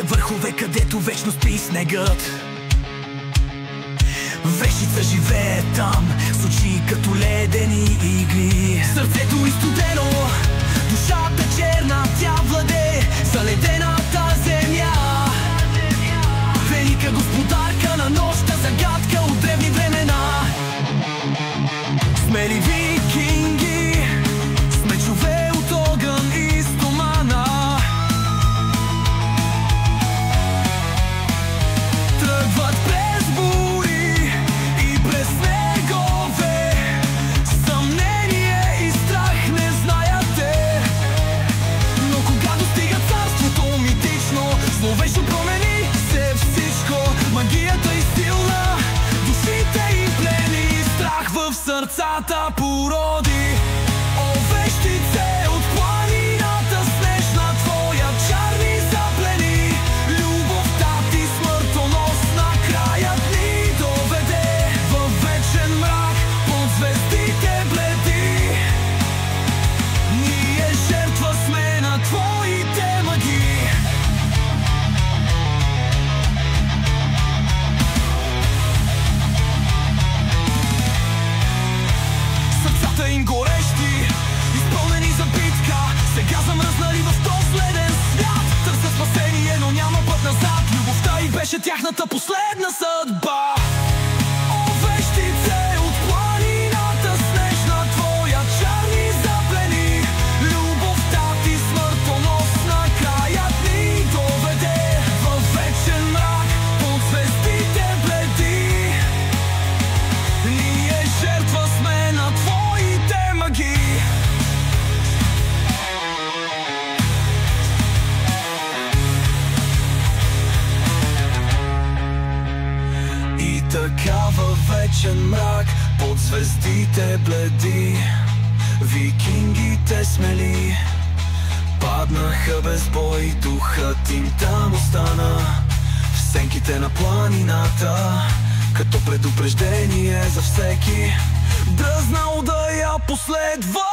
Върхове, където вечно спи снегът. Вещица живее там, с очи като ледени игли. Сърцето изстудено, душата черна, тя владее заледената земя. Велика господарка на нощта, загадка от древни времена. Смели викинги, с мечове от огън и стомана. Тръгват през бури и през снегове, съмнение и страх не знаят те. Но когато стигат царството митично, зловещо промени се всичко. Магията е силна, душите им плени, страх в сърцата породи. О, вещице от планината снежна, твоя чарни заплени. Любовта ти смъртоносна, краят ни доведе във вечен мрак под звездите бледи. Ние жертва сме на твоите магии. Сърцата им горещи, изпълнени за битка, сега замръзнали в този леден свят. Търсят спасение, но няма път назад. Любовта и беше тяхната последна съдба. О, вещице от планината снежна, твоя чарни заплени. Любовта ти смъртоносна, краят ни доведе във вечен мрак под звездите бледи. Ние жертва сме на твоите магии. И така във вечен мрак под звездите бледи, викингите смели паднаха без бой. Духът им там остана в сенките на планината, като предупреждение за всеки дръзнал да я последва.